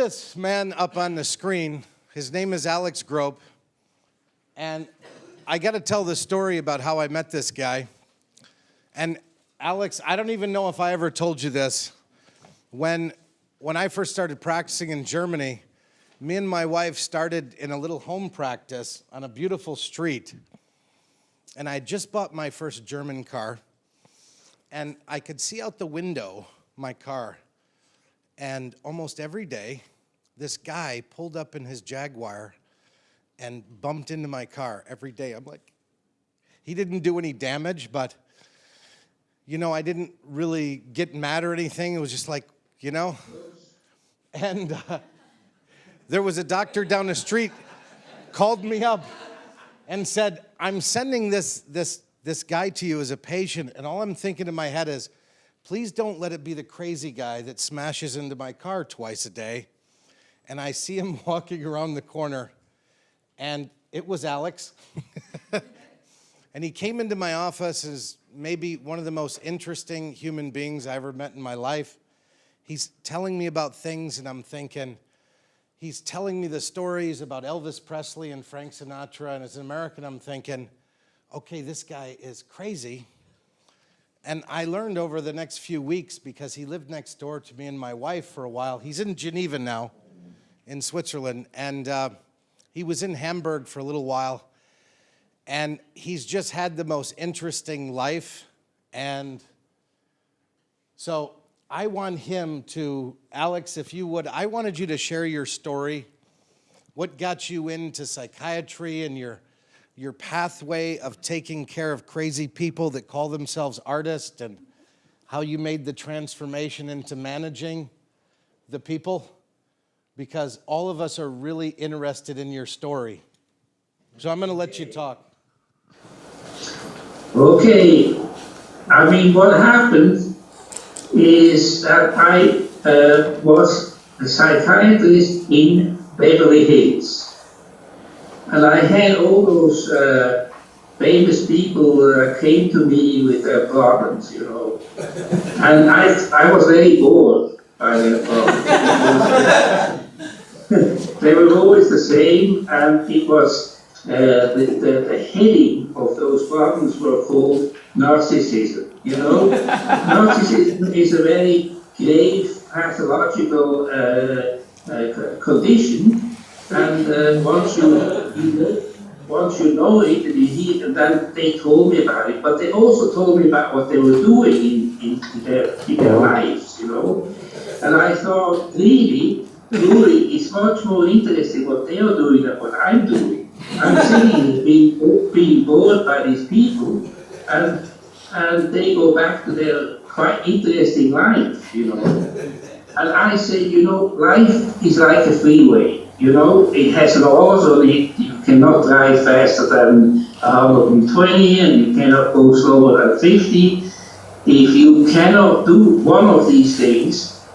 this man up on the screen. His name is Alex Grob. And I got to tell the story about how I met this guy. And Alex, I don't even know if I ever told you this. When I first started practicing in Germany, me and my wife started in a little home practice on a beautiful street. And I just bought my first German car. And I could see out the window my car. And almost every day, this guy pulled up in his Jaguar and bumped into my car every day. I'm like, he didn't do any damage, but, you know, I didn't really get mad or anything. It was just like, you know. And there was a doctor down the street, called me up and said, I'm sending this guy to you as a patient. And all I'm thinking in my head is, please don't let it be the crazy guy that smashes into my car twice a day. And I see him walking around the corner, and it was Alex. And he came into my office as maybe one of the most interesting human beings I ever met in my life. He's telling me about things, and I'm thinking, he's telling me the stories about Elvis Presley and Frank Sinatra, and as an American, I'm thinking, okay, this guy is crazy. And I learned over the next few weeks, because he lived next door to me and my wife for a while. He's in Geneva now, in Switzerland, and he was in Hamburg for a little while. And he's just had the most interesting life. And so I want him to, Alex, if you would, I wanted you to share your story. What got you into psychiatry and your pathway of taking care of crazy people that call themselves artists, and how you made the transformation into managing the people, because all of us are really interested in your story. So I'm going to let you talk. Okay. I mean, what happened is that I was a psychiatrist in Beverly Hills. And I had all those famous people came to me with their problems, you know. And I was very bored by their problems. They were always the same, and it was the heading of those problems were called narcissism, you know. Narcissism is a very grave pathological condition. And once you know it, and you hear, and then they told me about it, but they also told me about what they were doing in their lives, you know. And I thought, really, it's much more interesting what they are doing than what I'm doing. I'm sitting here being bored by these people, and they go back to their quite interesting life, you know. And I say, you know, life is like a freeway. You know, it has laws on it. You cannot drive faster than 120, and you cannot go slower than 50. If you cannot do one of these things,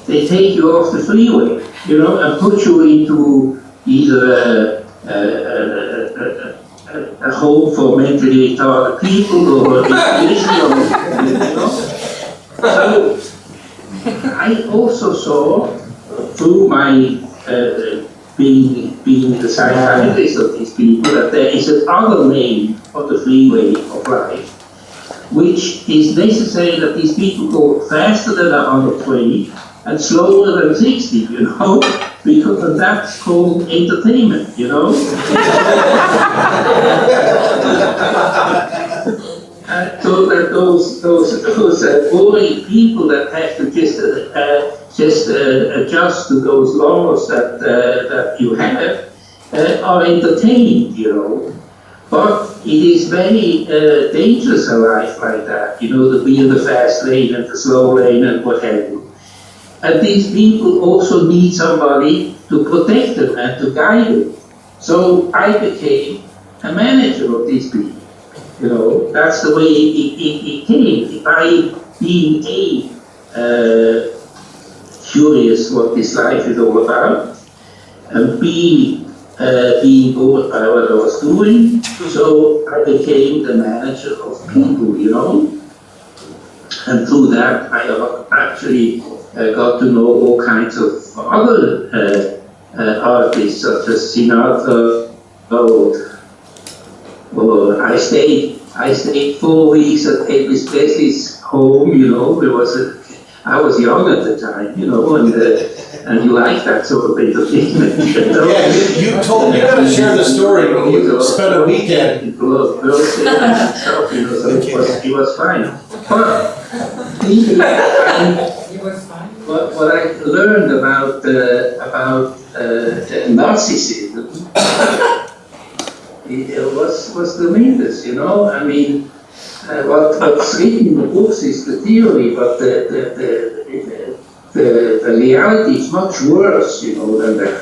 they take you off the freeway, you know, and put you into either a home for mentally retarded people or a you know. So I also saw through my being the psychiatrist of these people, that there is another lane on the freeway of life, which is necessary that these people go faster than 120 and slower than 60, you know, because that's called entertainment, you know. So that those boring people that have to just adjust to those laws that you have are entertained, you know. But it is very dangerous a life like that, you know, to be in the fast lane and the slow lane and what have you. And these people also need somebody to protect them and to guide them. So I became a manager of these people. You know, that's the way it came. By being curious what this life is all about, and being bored by what I was doing, so I became the manager of people, you know. And through that, I actually got to know all kinds of other artists, such as Sinatra. Or I stayed 4 weeks at Elvis Presley's home. I was young at the time, and you like that sort of entertainment. Yeah, you told me, you gotta share the story. You spent a weekend. Birthday and stuff, so it was fine. But what I learned about narcissism, it was tremendous, I mean, what's written in the books is the theory, but the reality is much worse, than that,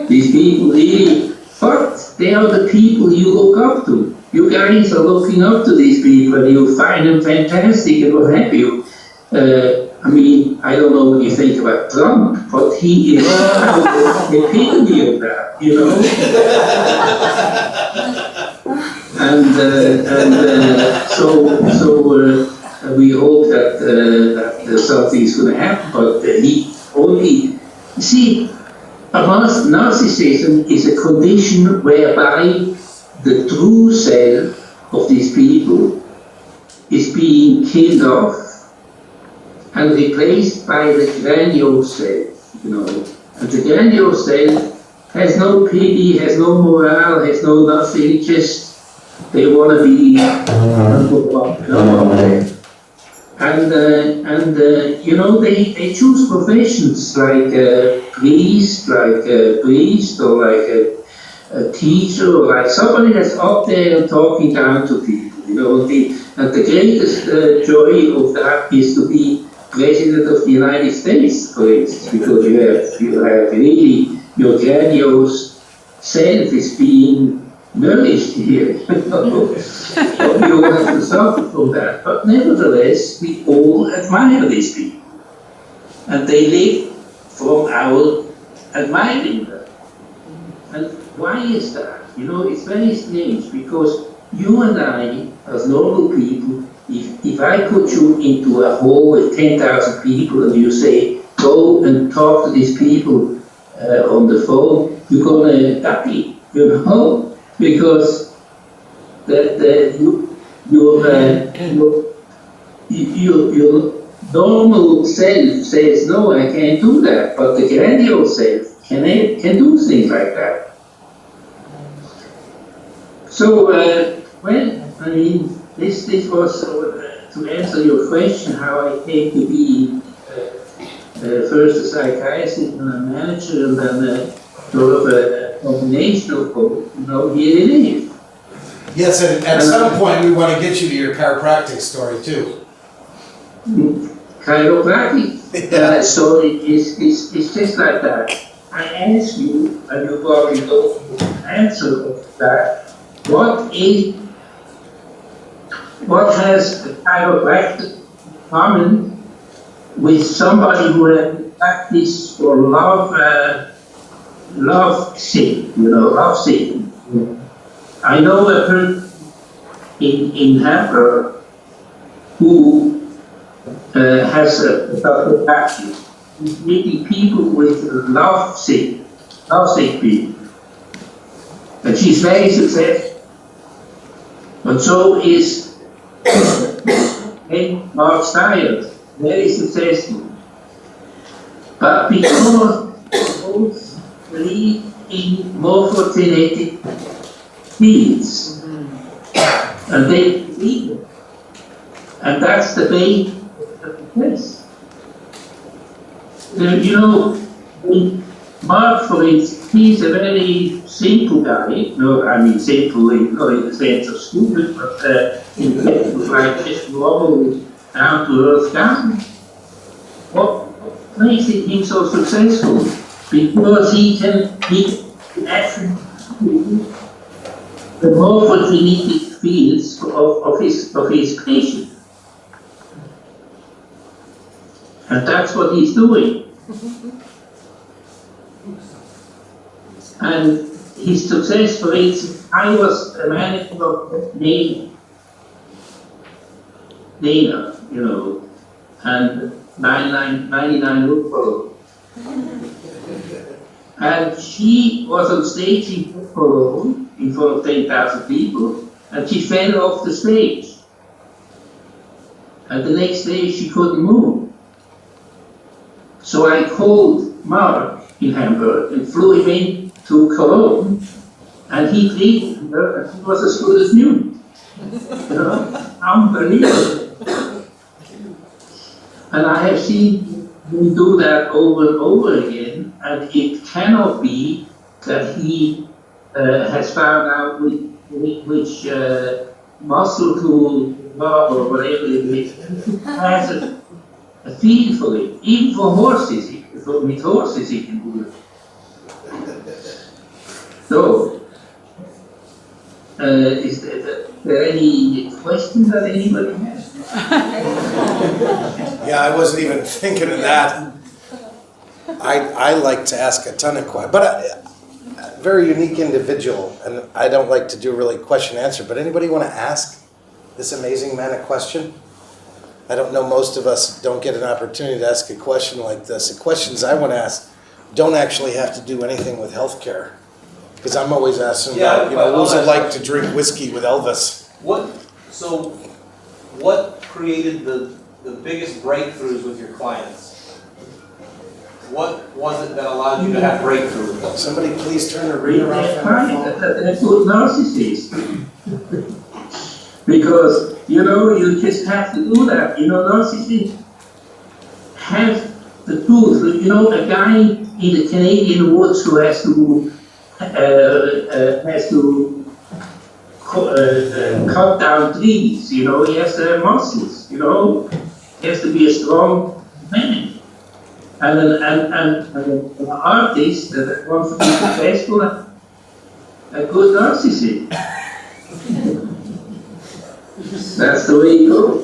These people really, but they are the people you look up to. You guys are looking up to these people and you find them fantastic and what have you. I mean, I don't know what you think about Trump, but he is the epitome of that, So we hope that something's going to happen, but he only, see, narcissism is a condition whereby the true self of these people is being killed off and replaced by the grandiose self, And the grandiose self has no pity, has no morale, has no nothing, just they want to be they choose professions like priest, or like a teacher, or like somebody that's up there and talking down to people, and the greatest joy of that is to be President of the United States, for instance, because you have really your grandiose self is being nourished here. So we all have to suffer from that. But nevertheless, we all admire these people. And they live from our admiring them. And why is that? It's very strange, because you and I, as normal people, if I put you into a hall with 10,000 people and you say, go and talk to these people on the phone, you're gonna die, because your normal self says, no, I can't do that, but the grandiose self can do things like that. So, I mean, this was to answer your question, how I came to be first a psychiatrist and a manager, and then sort of a combination of both. Here it is. Yes, and at some point we want to get you to your chiropractic story too. Chiropractic story is just like that. I ask you, and you probably don't answer of that. What has the chiropractic common with somebody who has practiced for love sick, love sick? I know a person in Hamburg who has a practice. He's meeting people with love sick people. And she's very successful. And so is Mark Steyer, very successful. But because both believe in morphogenetic fields, and they believe it. And that's the base of the test. Mark, for instance, he's a very simple guy. No, I mean simple in the sense of stupid, but in the sense of like just normal, down-to-earth guy. What makes him so successful? Because he can actually the morphogenetic fields of his patient. And that's what he's doing. And his success, for instance, I was a manager of Dana, and 99 Buffalo. And she was on stage in Buffalo in front of 10,000 people, and she fell off the stage. And the next day she couldn't move. So I called Mark in Hamburg and flew him in to Cologne, and he treated her, and she was as good as new. You know, unbelievable. And I have seen him do that over and over again, and it cannot be that he has found out which muscle to rub or whatever it is. He has a feel for it. Even for horses, with horses he can do it. So, is there any questions that anybody has? Yeah, I wasn't even thinking of that. I like to ask a ton of questions, but a very unique individual, and I don't like to do really question answer, but anybody want to ask this amazing man a question? I don't know, most of us don't get an opportunity to ask a question like this. The questions I want to ask don't actually have to do anything with healthcare, because I'm always asking about, what was it like to drink whiskey with Elvis? What created the biggest breakthroughs with your clients? What was it that allowed you to have breakthrough with them? Somebody please turn the reader off. That's good narcissist. Because, you just have to do that. Narcissists have the tools. A guy in the Canadian woods who has to cut down trees, he has muscles, he has to be a strong man. And an artist that wants to be successful, a good narcissist. That's the way it goes.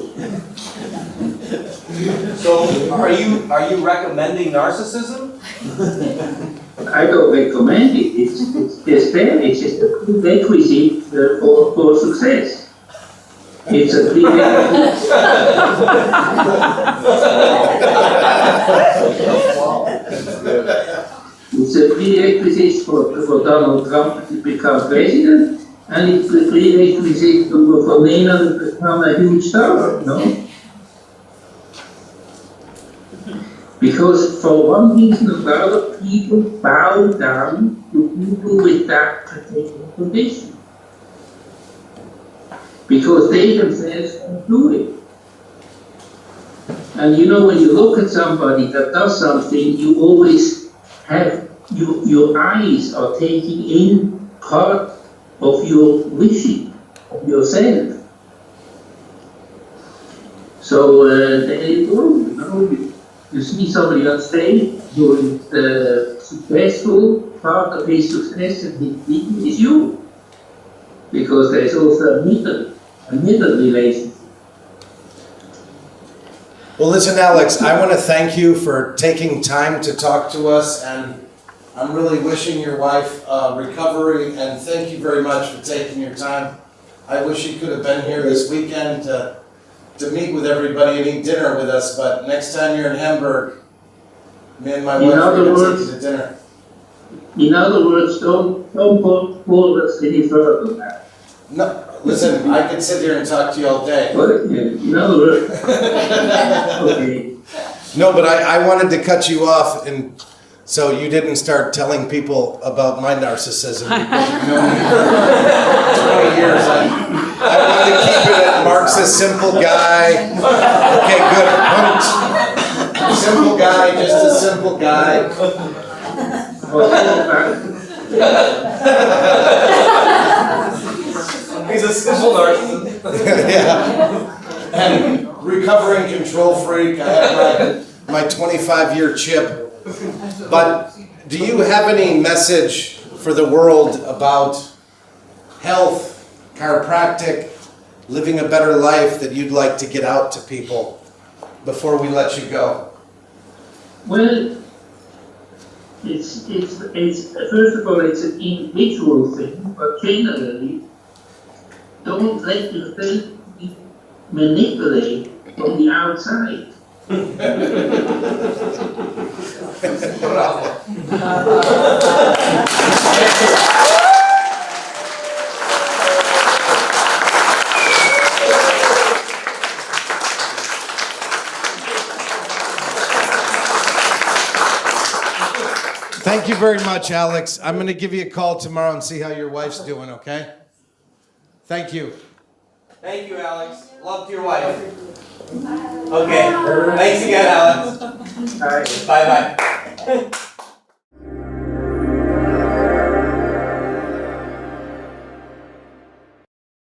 So, are you recommending narcissism? I don't recommend it. It's just there. It's just a prerequisite for success. It's a prerequisite. It's a prerequisite for Donald Trump to become president. And it's a prerequisite for Nina to become a huge star, Because for one reason or another, people bow down to people with that particular condition. Because they themselves can't do it. And when you look at somebody that does something, you always have, your eyes are taking in part of your wishing, of yourself. So there you go, you see somebody on stage doing the successful part of his success, and his thinking is you. Because there is also a middle relationship. Well, listen, Alex, I want to thank you for taking time to talk to us, and I'm really wishing your wife recovery, and thank you very much for taking your time. I wish you could have been here this weekend to meet with everybody and eat dinner with us, but next time you're in Hamburg, me and my wife are going to take you to dinner. In other words, don't pull us any further than that. No, listen, I could sit here and talk to you all day. In other words, okay. No, but I wanted to cut you off, and so you didn't start telling people about my narcissism, because you've known me for 20 years. I wanted to keep it at Mark's a simple guy. Okay, good. Simple guy, just a simple guy. He's a simple narcissist. Yeah. And recovering control freak. I have my 25-year chip. But do you have any message for the world about health, chiropractic, living a better life that you'd like to get out to people before we let you go? Well, it's first of all, it's an individual thing, but generally, don't let yourself be manipulated from the outside. Bravo. Thank you very much, Alex. I'm going to give you a call tomorrow and see how your wife's doing, okay? Thank you. Thank you, Alex. Love to your wife. Okay. Thanks again, Alex. Bye. Bye-bye.